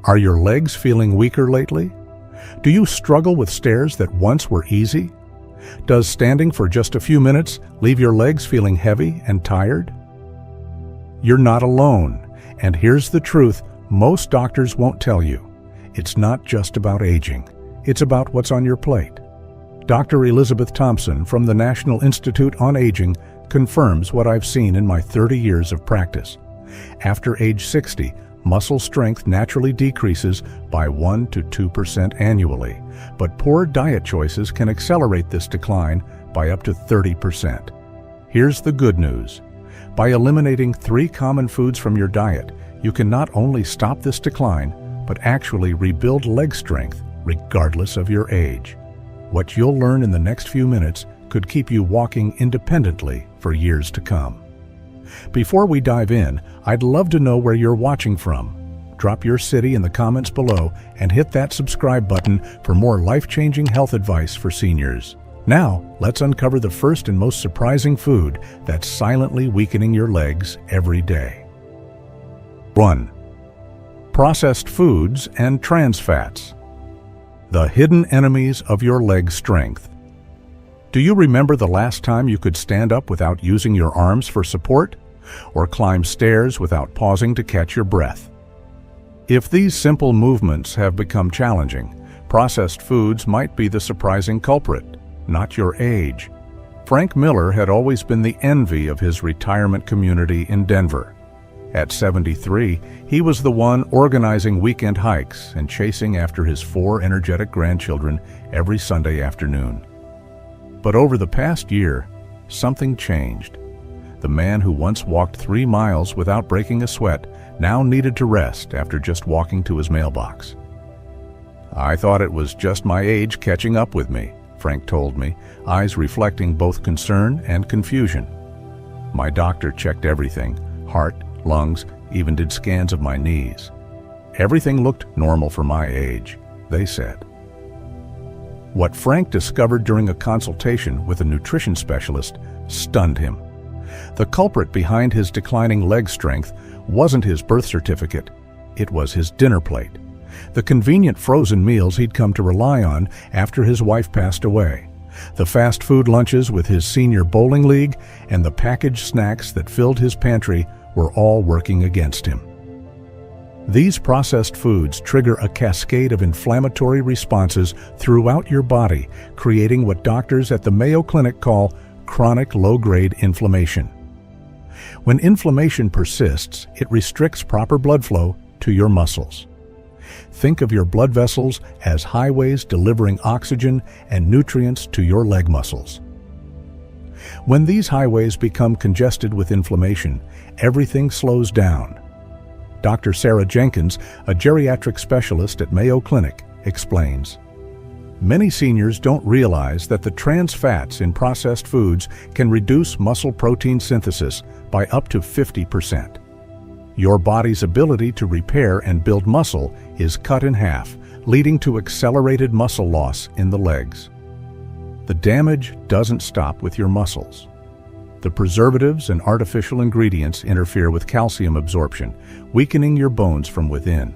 Are your legs feeling weaker lately? Do you struggle with stairs that once were easy? Does standing for just a few minutes leave your legs feeling heavy and tired? You're not alone, and here's the truth most doctors won't tell you. It's not just about aging. It's about what's on your plate. Dr. Elizabeth Thompson from the National Institute on Aging confirms what I've seen in my 30 years of practice. After age 60, muscle strength naturally decreases by 1 to 2% annually, but poor diet choices can accelerate this decline by up to 30%. Here's the good news. By eliminating 3 common foods from your diet, you can not only stop this decline, but actually rebuild leg strength regardless of your age. What you'll learn in the next few minutes could keep you walking independently for years to come. Before we dive in, I'd love to know where you're watching from. Drop your city in the comments below and hit that subscribe button for more life-changing health advice for seniors. Now, let's uncover the first and most surprising food that's silently weakening your legs every day. 1. Processed foods and trans fats. The hidden enemies of your leg strength. Do you remember the last time you could stand up without using your arms for support? Or climb stairs without pausing to catch your breath? If these simple movements have become challenging, processed foods might be the surprising culprit, not your age. Frank Miller had always been the envy of his retirement community in Denver. At 73, he was the one organizing weekend hikes and chasing after his 4 energetic grandchildren every Sunday afternoon. But over the past year, something changed. The man who once walked 3 miles without breaking a sweat now needed to rest after just walking to his mailbox. "I thought it was just my age catching up with me," Frank told me, eyes reflecting both concern and confusion. "My doctor checked everything, heart, lungs, even did scans of my knees. Everything looked normal for my age," they said. What Frank discovered during a consultation with a nutrition specialist stunned him. The culprit behind his declining leg strength wasn't his birth certificate, it was his dinner plate. The convenient frozen meals he'd come to rely on after his wife passed away. The fast food lunches with his senior bowling league and the packaged snacks that filled his pantry were all working against him. These processed foods trigger a cascade of inflammatory responses throughout your body, creating what doctors at the Mayo Clinic call chronic low-grade inflammation. When inflammation persists, it restricts proper blood flow to your muscles. Think of your blood vessels as highways delivering oxygen and nutrients to your leg muscles. When these highways become congested with inflammation, everything slows down. Dr. Sarah Jenkins, a geriatric specialist at Mayo Clinic, explains. Many seniors don't realize that the trans fats in processed foods can reduce muscle protein synthesis by up to 50%. Your body's ability to repair and build muscle is cut in half, leading to accelerated muscle loss in the legs. The damage doesn't stop with your muscles. The preservatives and artificial ingredients interfere with calcium absorption, weakening your bones from within.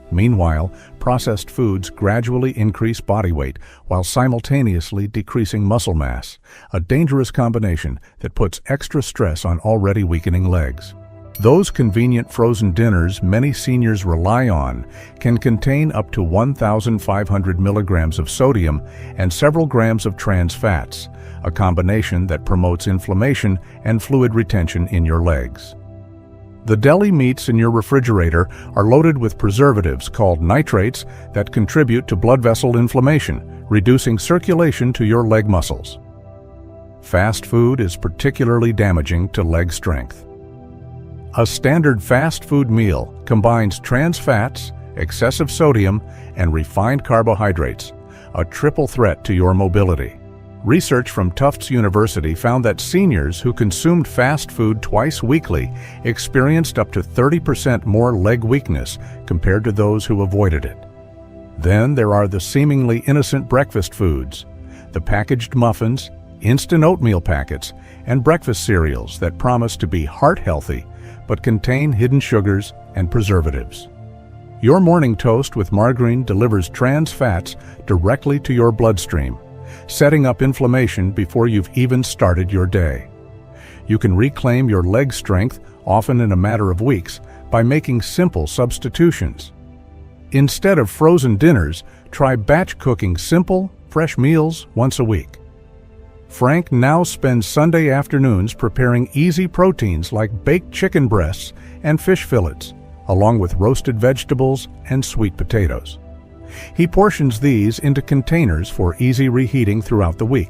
Meanwhile, processed foods gradually increase body weight while simultaneously decreasing muscle mass, a dangerous combination that puts extra stress on already weakening legs. Those convenient frozen dinners many seniors rely on can contain up to 1,500 milligrams of sodium and several grams of trans fats, a combination that promotes inflammation and fluid retention in your legs. The deli meats in your refrigerator are loaded with preservatives called nitrates that contribute to blood vessel inflammation, reducing circulation to your leg muscles. Fast food is particularly damaging to leg strength. A standard fast food meal combines trans fats, excessive sodium, and refined carbohydrates, a triple threat to your mobility. Research from Tufts University found that seniors who consumed fast food twice weekly experienced up to 30% more leg weakness compared to those who avoided it. Then there are the seemingly innocent breakfast foods, the packaged muffins, instant oatmeal packets, and breakfast cereals that promise to be heart healthy but contain hidden sugars and preservatives. Your morning toast with margarine delivers trans fats directly to your bloodstream, setting up inflammation before you've even started your day. You can reclaim your leg strength, often in a matter of weeks, by making simple substitutions. Instead of frozen dinners, try batch cooking simple, fresh meals once a week. Frank now spends Sunday afternoons preparing easy proteins like baked chicken breasts and fish fillets, along with roasted vegetables and sweet potatoes. He portions these into containers for easy reheating throughout the week.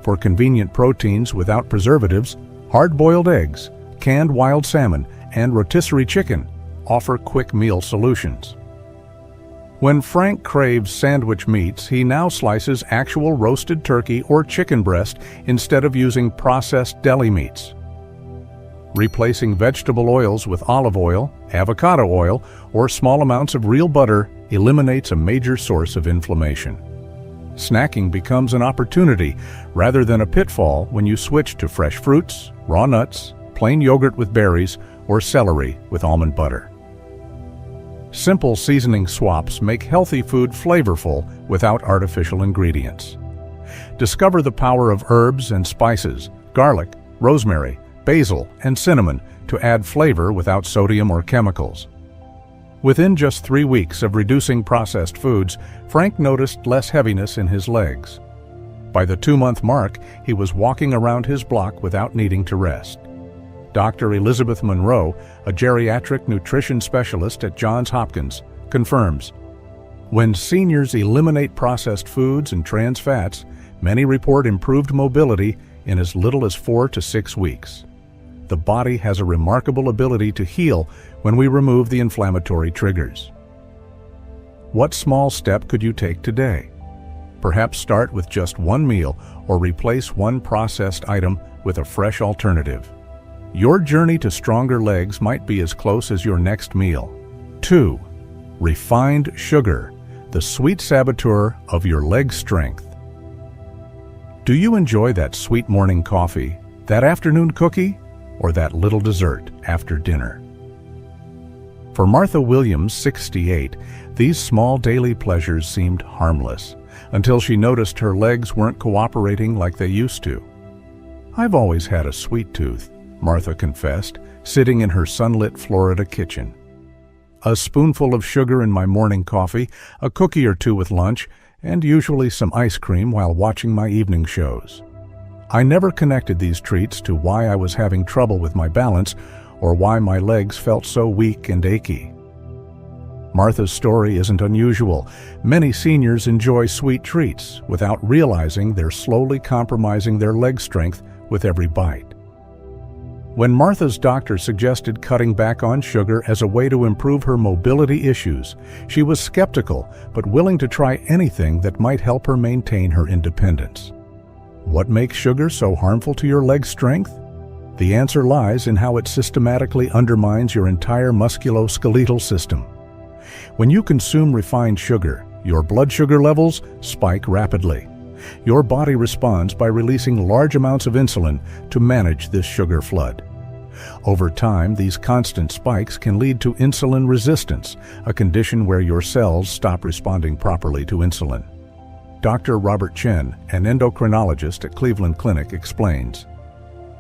For convenient proteins without preservatives, hard-boiled eggs, canned wild salmon, and rotisserie chicken offer quick meal solutions. When Frank craves sandwich meats, he now slices actual roasted turkey or chicken breast instead of using processed deli meats. Replacing vegetable oils with olive oil, avocado oil, or small amounts of real butter eliminates a major source of inflammation. Snacking becomes an opportunity rather than a pitfall when you switch to fresh fruits, raw nuts, plain yogurt with berries, or celery with almond butter. Simple seasoning swaps make healthy food flavorful without artificial ingredients. Discover the power of herbs and spices, garlic, rosemary, basil, and cinnamon to add flavor without sodium or chemicals. Within just 3 weeks of reducing processed foods, Frank noticed less heaviness in his legs. By the 2-month mark, he was walking around his block without needing to rest. Dr. Elizabeth Monroe, a geriatric nutrition specialist at Johns Hopkins, confirms, when seniors eliminate processed foods and trans fats, many report improved mobility in as little as 4 to 6 weeks. The body has a remarkable ability to heal when we remove the inflammatory triggers. What small step could you take today? Perhaps start with just one meal or replace one processed item with a fresh alternative. Your journey to stronger legs might be as close as your next meal. 2. Refined sugar, the sweet saboteur of your leg strength. Do you enjoy that sweet morning coffee, that afternoon cookie, or that little dessert after dinner? For Martha Williams, 68, these small daily pleasures seemed harmless until she noticed her legs weren't cooperating like they used to. "I've always had a sweet tooth," Martha confessed, sitting in her sunlit Florida kitchen. "A spoonful of sugar in my morning coffee, a cookie or two with lunch, and usually some ice cream while watching my evening shows. I never connected these treats to why I was having trouble with my balance or why my legs felt so weak and achy." Martha's story isn't unusual. Many seniors enjoy sweet treats without realizing they're slowly compromising their leg strength with every bite. When Martha's doctor suggested cutting back on sugar as a way to improve her mobility issues, she was skeptical but willing to try anything that might help her maintain her independence. What makes sugar so harmful to your leg strength? The answer lies in how it systematically undermines your entire musculoskeletal system. When you consume refined sugar, your blood sugar levels spike rapidly. Your body responds by releasing large amounts of insulin to manage this sugar flood. Over time, these constant spikes can lead to insulin resistance, a condition where your cells stop responding properly to insulin. Dr. Robert Chen, an endocrinologist at Cleveland Clinic, explains,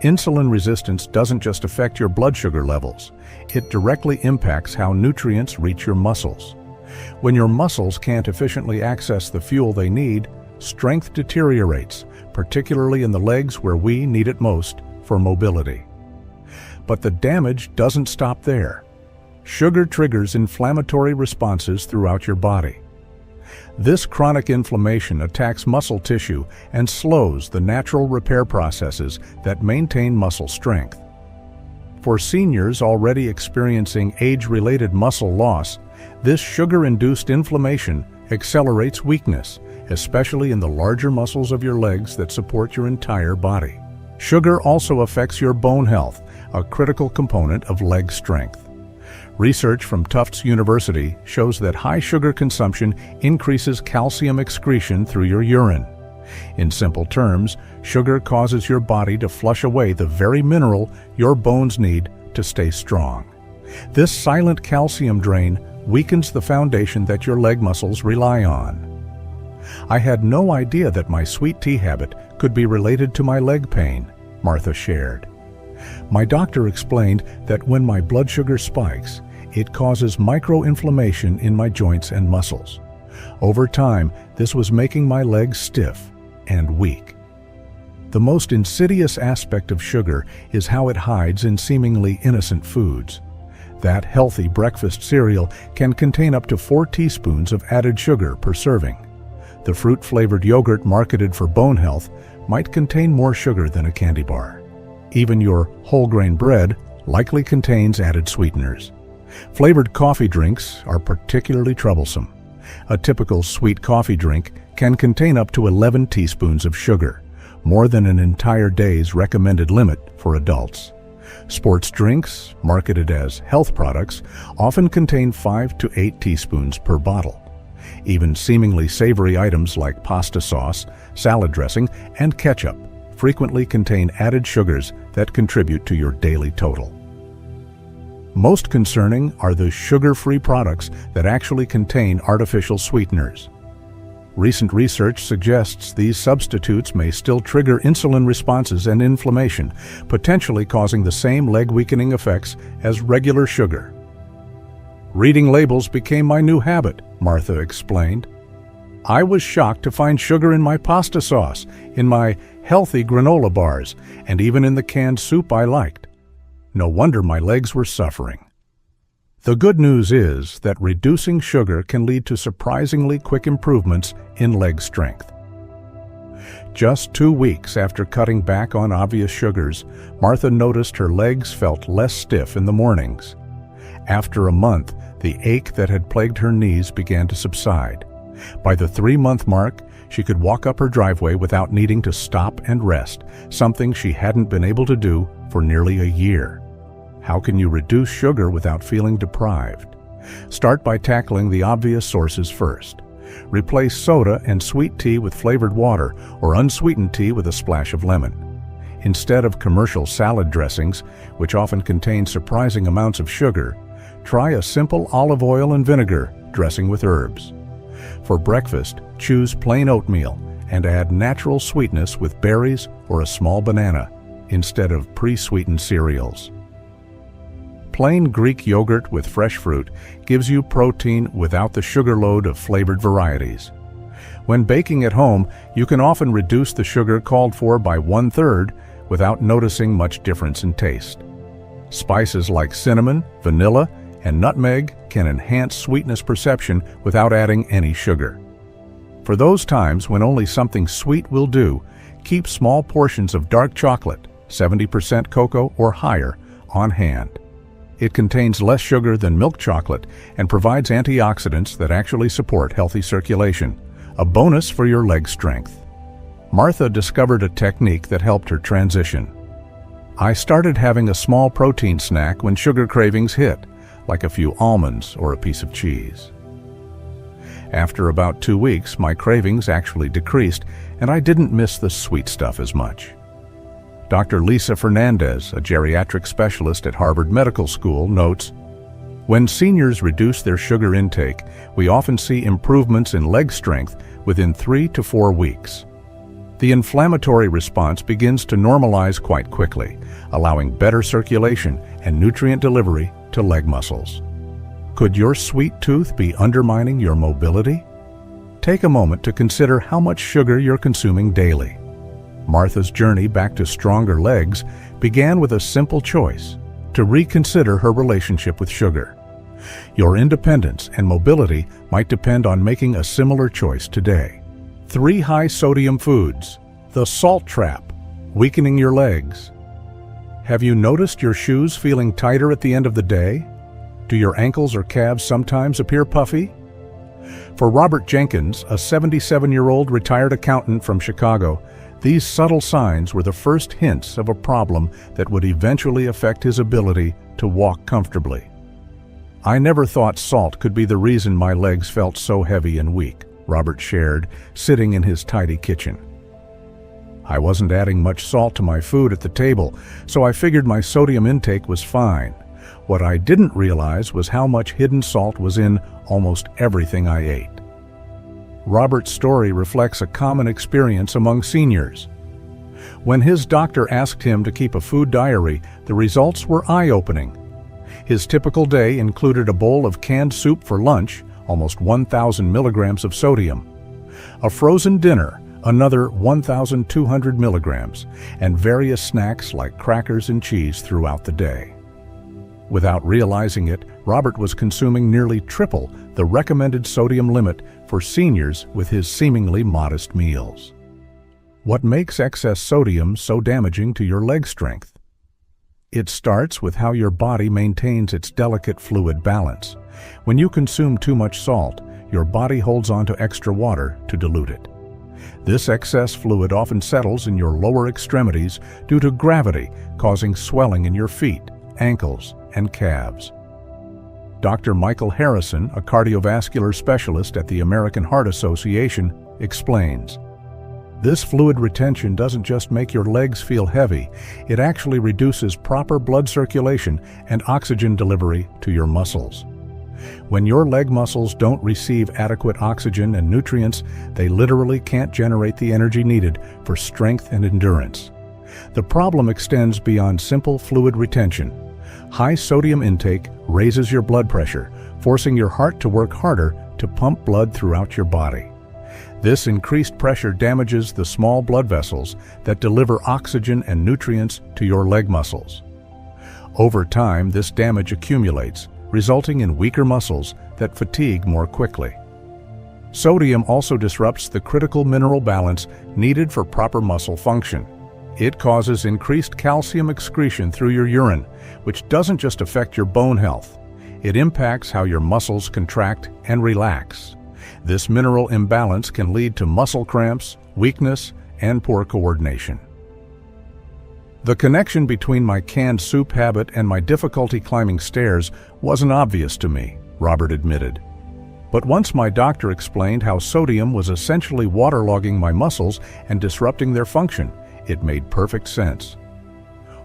"Insulin resistance doesn't just affect your blood sugar levels. It directly impacts how nutrients reach your muscles. When your muscles can't efficiently access the fuel they need, strength deteriorates, particularly in the legs where we need it most for mobility." But the damage doesn't stop there. Sugar triggers inflammatory responses throughout your body. This chronic inflammation attacks muscle tissue and slows the natural repair processes that maintain muscle strength. For seniors already experiencing age-related muscle loss, this sugar-induced inflammation accelerates weakness, especially in the larger muscles of your legs that support your entire body. Sugar also affects your bone health, a critical component of leg strength. Research from Tufts University shows that high sugar consumption increases calcium excretion through your urine. In simple terms, sugar causes your body to flush away the very mineral your bones need to stay strong. This silent calcium drain weakens the foundation that your leg muscles rely on. I had no idea that my sweet tea habit could be related to my leg pain, Martha shared. My doctor explained that when my blood sugar spikes, it causes microinflammation in my joints and muscles. Over time, this was making my legs stiff and weak. The most insidious aspect of sugar is how it hides in seemingly innocent foods. That healthy breakfast cereal can contain up to 4 teaspoons of added sugar per serving. The fruit-flavored yogurt marketed for bone health might contain more sugar than a candy bar. Even your whole-grain bread likely contains added sweeteners. Flavored coffee drinks are particularly troublesome. A typical sweet coffee drink can contain up to 11 teaspoons of sugar, more than an entire day's recommended limit for adults. Sports drinks, marketed as health products, often contain 5 to 8 teaspoons per bottle. Even seemingly savory items like pasta sauce, salad dressing, and ketchup frequently contain added sugars that contribute to your daily total. Most concerning are the sugar-free products that actually contain artificial sweeteners. Recent research suggests these substitutes may still trigger insulin responses and inflammation, potentially causing the same leg-weakening effects as regular sugar. Reading labels became my new habit, Martha explained. I was shocked to find sugar in my pasta sauce, in my healthy granola bars, and even in the canned soup I liked. No wonder my legs were suffering. The good news is that reducing sugar can lead to surprisingly quick improvements in leg strength. Just 2 weeks after cutting back on obvious sugars, Martha noticed her legs felt less stiff in the mornings. After a month, the ache that had plagued her knees began to subside. By the 3-month mark, she could walk up her driveway without needing to stop and rest, something she hadn't been able to do for nearly a year. How can you reduce sugar without feeling deprived? Start by tackling the obvious sources first. Replace soda and sweet tea with flavored water or unsweetened tea with a splash of lemon. Instead of commercial salad dressings, which often contain surprising amounts of sugar, try a simple olive oil and vinegar dressing with herbs. For breakfast, choose plain oatmeal and add natural sweetness with berries or a small banana instead of pre-sweetened cereals. Plain Greek yogurt with fresh fruit gives you protein without the sugar load of flavored varieties. When baking at home, you can often reduce the sugar called for by 1/3 without noticing much difference in taste. Spices like cinnamon, vanilla, and nutmeg can enhance sweetness perception without adding any sugar. For those times when only something sweet will do, keep small portions of dark chocolate, 70% cocoa or higher, on hand. It contains less sugar than milk chocolate and provides antioxidants that actually support healthy circulation, a bonus for your leg strength. Martha discovered a technique that helped her transition. I started having a small protein snack when sugar cravings hit, like a few almonds or a piece of cheese. After about 2 weeks, my cravings actually decreased, and I didn't miss the sweet stuff as much. Dr. Lisa Fernandez, a geriatric specialist at Harvard Medical School, notes, "When seniors reduce their sugar intake, we often see improvements in leg strength within 3 to 4 weeks. The inflammatory response begins to normalize quite quickly, allowing better circulation and nutrient delivery to leg muscles." Could your sweet tooth be undermining your mobility? Take a moment to consider how much sugar you're consuming daily. Martha's journey back to stronger legs began with a simple choice: to reconsider her relationship with sugar. Your independence and mobility might depend on making a similar choice today. 3 high-sodium foods. The salt trap, weakening your legs. Have you noticed your shoes feeling tighter at the end of the day? Do your ankles or calves sometimes appear puffy? For Robert Jenkins, a 77-year-old retired accountant from Chicago, these subtle signs were the first hints of a problem that would eventually affect his ability to walk comfortably. "I never thought salt could be the reason my legs felt so heavy and weak," Robert shared, sitting in his tidy kitchen. "I wasn't adding much salt to my food at the table, so I figured my sodium intake was fine. What I didn't realize was how much hidden salt was in almost everything I ate. Robert's story reflects a common experience among seniors. When his doctor asked him to keep a food diary, the results were eye-opening. His typical day included a bowl of canned soup for lunch, almost 1,000 milligrams of sodium, a frozen dinner, another 1,200 milligrams, and various snacks like crackers and cheese throughout the day. Without realizing it, Robert was consuming nearly triple the recommended sodium limit for seniors with his seemingly modest meals. What makes excess sodium so damaging to your leg strength? It starts with how your body maintains its delicate fluid balance. When you consume too much salt, your body holds on to extra water to dilute it. This excess fluid often settles in your lower extremities due to gravity, causing swelling in your feet, ankles, and calves. Dr. Michael Harrison, a cardiovascular specialist at the American Heart Association, explains, "This fluid retention doesn't just make your legs feel heavy, it actually reduces proper blood circulation and oxygen delivery to your muscles. When your leg muscles don't receive adequate oxygen and nutrients, they literally can't generate the energy needed for strength and endurance. The problem extends beyond simple fluid retention. High sodium intake raises your blood pressure, forcing your heart to work harder to pump blood throughout your body. This increased pressure damages the small blood vessels that deliver oxygen and nutrients to your leg muscles. Over time, this damage accumulates, resulting in weaker muscles that fatigue more quickly. Sodium also disrupts the critical mineral balance needed for proper muscle function. It causes increased calcium excretion through your urine, which doesn't just affect your bone health. It impacts how your muscles contract and relax. This mineral imbalance can lead to muscle cramps, weakness, and poor coordination. The connection between my canned soup habit and my difficulty climbing stairs wasn't obvious to me," Robert admitted. "But once my doctor explained how sodium was essentially waterlogging my muscles and disrupting their function, it made perfect sense."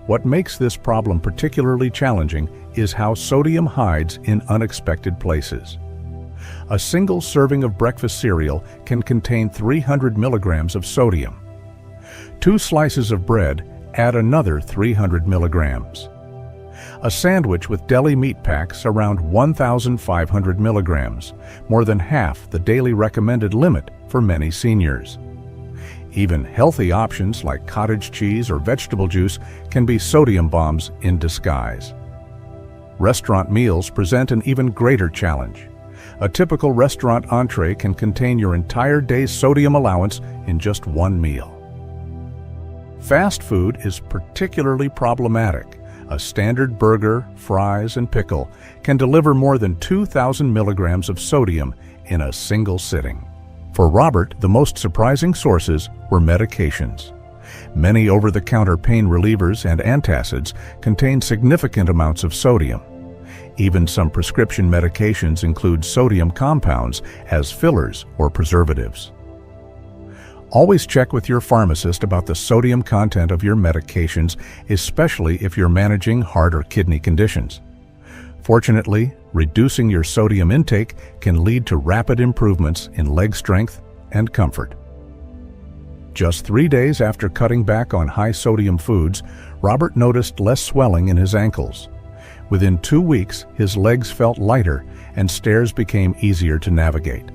What makes this problem particularly challenging is how sodium hides in unexpected places. A single serving of breakfast cereal can contain 300 milligrams of sodium. 2 slices of bread add another 300 milligrams. A sandwich with deli meat packs around 1,500 milligrams, more than half the daily recommended limit for many seniors. Even healthy options like cottage cheese or vegetable juice can be sodium bombs in disguise. Restaurant meals present an even greater challenge. A typical restaurant entree can contain your entire day's sodium allowance in just one meal. Fast food is particularly problematic. A standard burger, fries, and pickle can deliver more than 2,000 milligrams of sodium in a single sitting. For Robert, the most surprising sources were medications. Many over-the-counter pain relievers and antacids contain significant amounts of sodium. Even some prescription medications include sodium compounds as fillers or preservatives. Always check with your pharmacist about the sodium content of your medications, especially if you're managing heart or kidney conditions. Fortunately, reducing your sodium intake can lead to rapid improvements in leg strength and comfort. Just 3 days after cutting back on high-sodium foods, Robert noticed less swelling in his ankles. Within 2 weeks, his legs felt lighter and stairs became easier to navigate.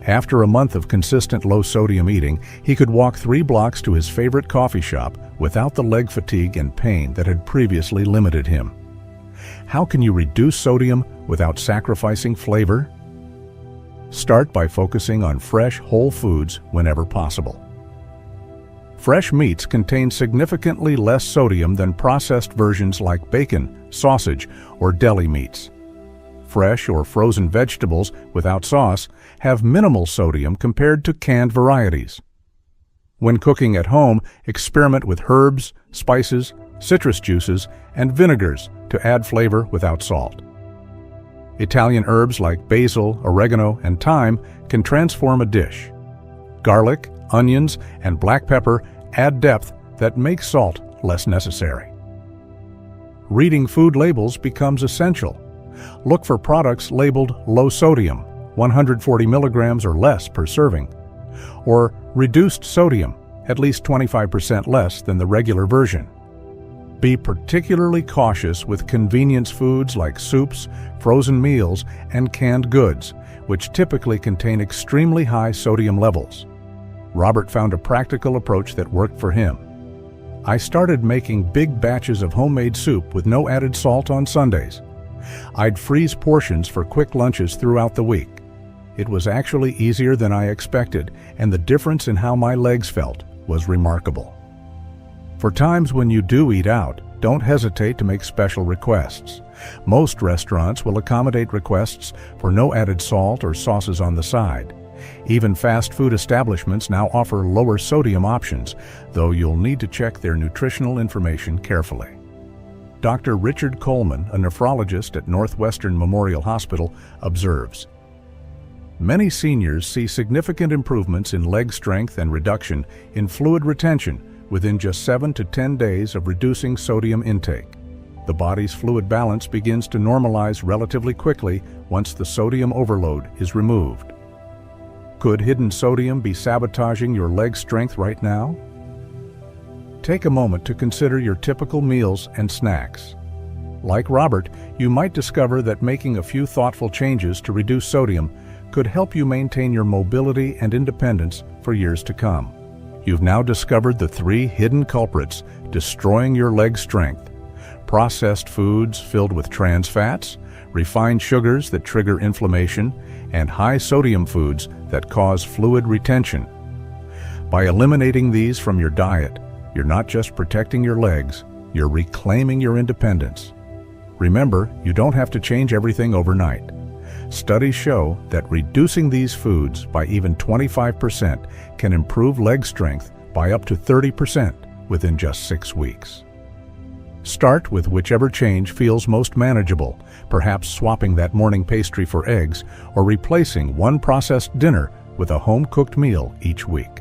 After a month of consistent low-sodium eating, he could walk 3 blocks to his favorite coffee shop without the leg fatigue and pain that had previously limited him. How can you reduce sodium without sacrificing flavor? Start by focusing on fresh, whole foods whenever possible. Fresh meats contain significantly less sodium than processed versions like bacon, sausage, or deli meats. Fresh or frozen vegetables without sauce have minimal sodium compared to canned varieties. When cooking at home, experiment with herbs, spices, citrus juices, and vinegars to add flavor without salt. Italian herbs like basil, oregano, and thyme can transform a dish. Garlic, onions, and black pepper add depth that makes salt less necessary. Reading food labels becomes essential. Look for products labeled low sodium, 140 milligrams or less per serving, or reduced sodium, at least 25% less than the regular version. Be particularly cautious with convenience foods like soups, frozen meals, and canned goods, which typically contain extremely high sodium levels. Robert found a practical approach that worked for him. I started making big batches of homemade soup with no added salt on Sundays. I'd freeze portions for quick lunches throughout the week. It was actually easier than I expected, and the difference in how my legs felt was remarkable. For times when you do eat out, don't hesitate to make special requests. Most restaurants will accommodate requests for no added salt or sauces on the side. Even fast food establishments now offer lower sodium options, though you'll need to check their nutritional information carefully. Dr. Richard Coleman, a nephrologist at Northwestern Memorial Hospital, observes, "Many seniors see significant improvements in leg strength and reduction in fluid retention within just 7 to 10 days of reducing sodium intake. The body's fluid balance begins to normalize relatively quickly once the sodium overload is removed." Could hidden sodium be sabotaging your leg strength right now? Take a moment to consider your typical meals and snacks. Like Robert, you might discover that making a few thoughtful changes to reduce sodium could help you maintain your mobility and independence for years to come. You've now discovered the 3 hidden culprits destroying your leg strength: processed foods filled with trans fats, refined sugars that trigger inflammation, and high sodium foods that cause fluid retention. By eliminating these from your diet, you're not just protecting your legs, you're reclaiming your independence. Remember, you don't have to change everything overnight. Studies show that reducing these foods by even 25% can improve leg strength by up to 30% within just 6 weeks. Start with whichever change feels most manageable, perhaps swapping that morning pastry for eggs or replacing one processed dinner with a home-cooked meal each week.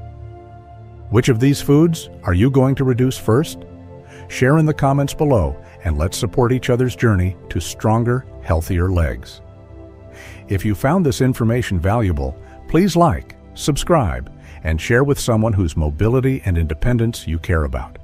Which of these foods are you going to reduce first? Share in the comments below, and let's support each other's journey to stronger, healthier legs. If you found this information valuable, please like, subscribe, and share with someone whose mobility and independence you care about.